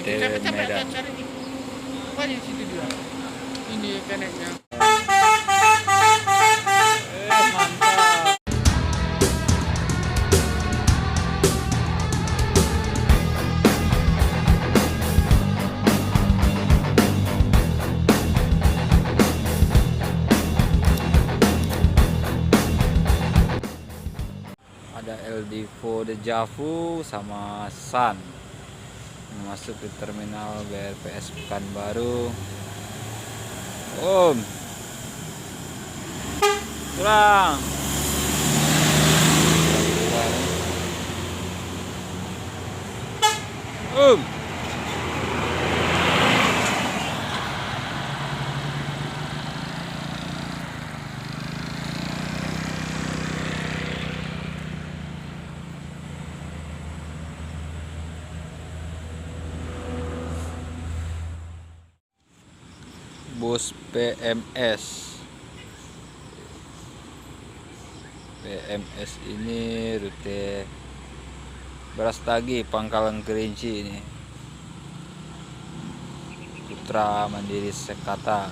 rute Medan. Cari nih. Apa di situ dia? Ini keneknya. Mantap. Ada El Divo Deja Vu sama Sun masuk ke terminal BRPS Pekanbaru. Kurang. Bus PMS ini rute Brastagi Pangkalan Kerinci ini. Putra Mandiri Sekata.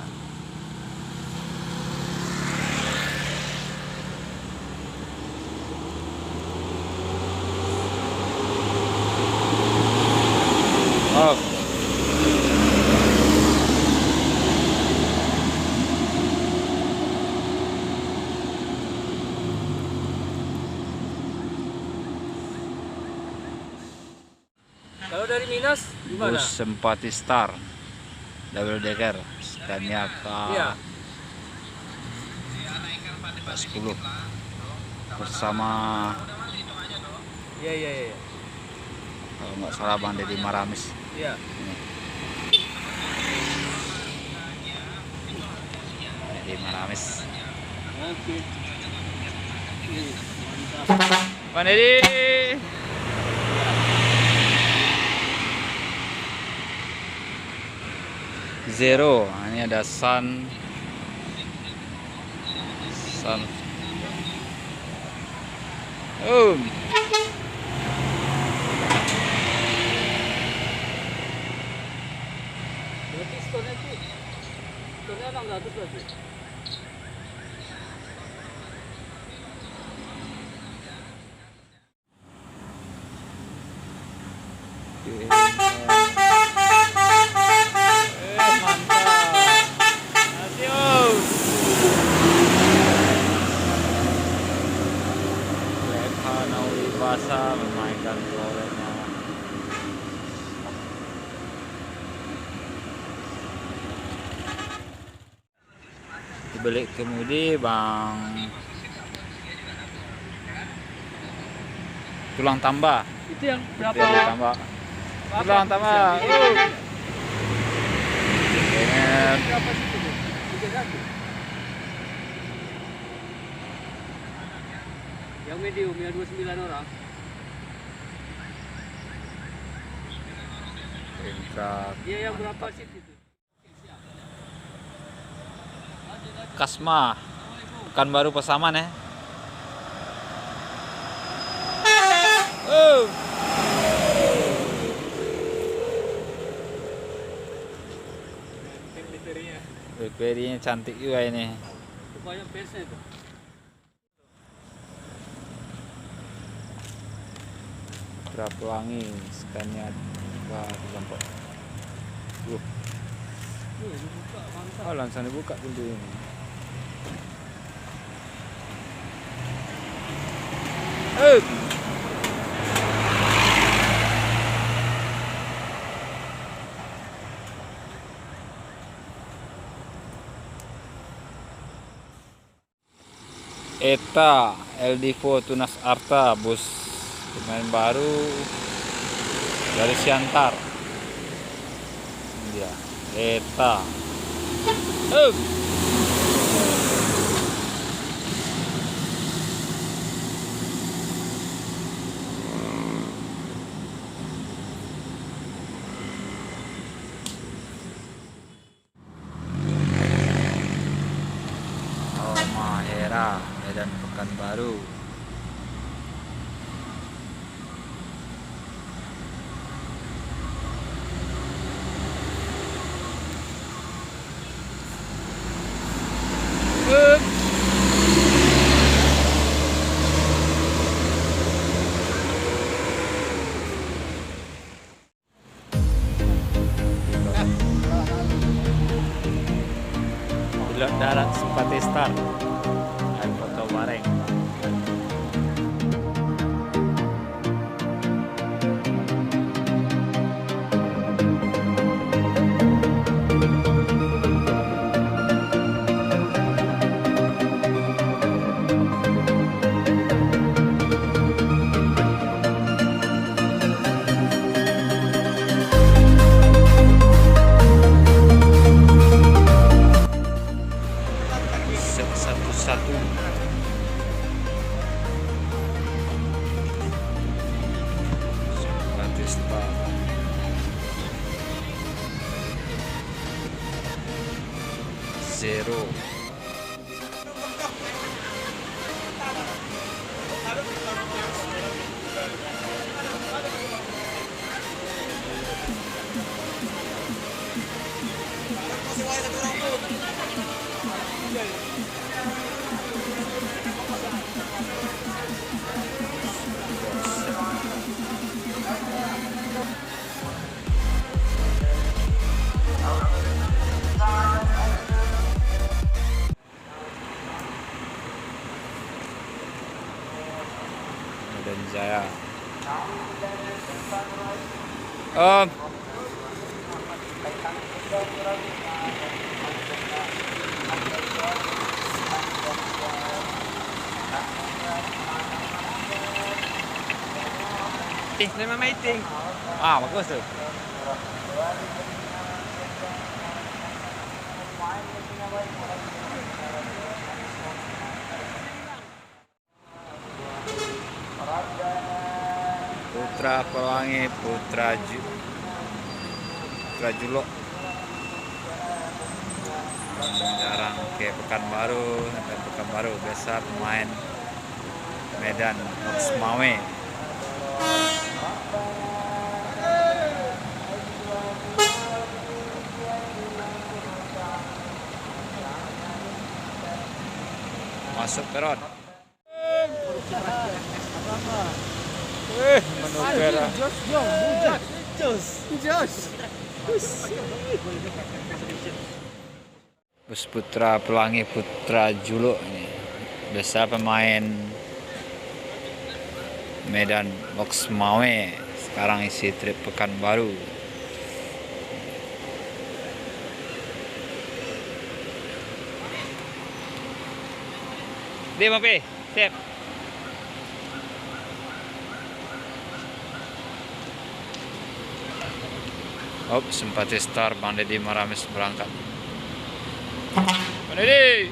Kalau dari Minas gimana? Bus Sempati Star double decker Scania Iya. K10 bersama Iya. kalau nggak salah Bang Deddy Maramis. Iya. Deddy Maramis. Oke. Bang Deddy. Zero, ini ada Sun. Berarti skornya tuh 600 berarti. Basah memainkan florenya. Dibeli kemudi Bang tulang tambah. Itu yang berapa? Tambah. Tulang tambah. Berapa situ tuh? 31. Yang medium ya 29 orang. Iya yang berapa seat itu? Kasma Pekanbaru Pasaman ya. BPD-nya cantik juga ini. Banyak fansnya itu. Pelangi Scania K30. Oh, langsung dibuka pintu ini. Eta El Divo Tunas Arta bus pemain baru dari Siantar. Ini dia Eta. Mahera Medan Pekanbaru. Pilot darat Simpati Star dan foto bareng. Satu Simpati Star. Zero. Dan Jaya. Nama meeting. Bagus tuh. Putra Pelangi, Putra Julok. Jarang ke Pekanbaru, sampai Pekanbaru biasa pemain Medan Oxmawe. Masuk peron. Menu merah. Bus Putra Pelangi, Putra Julok ini. Biasa pemain Medan Oxmawe, sekarang isi trip Pekanbaru. Dia mape, siap. Simpati Star Bang Deddy Maramis berangkat. Bang Deddy.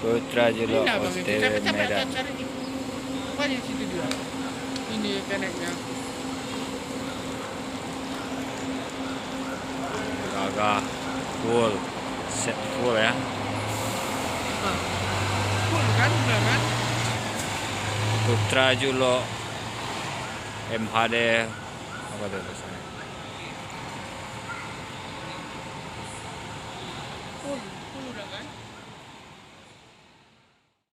Putra Julok OTW Medan. Apa di situ dia? Ini keneknya. Agak full, set full ya. Full kan, udah kan? Putra Julok MHD apa tuh tulisannya? Full udah kan?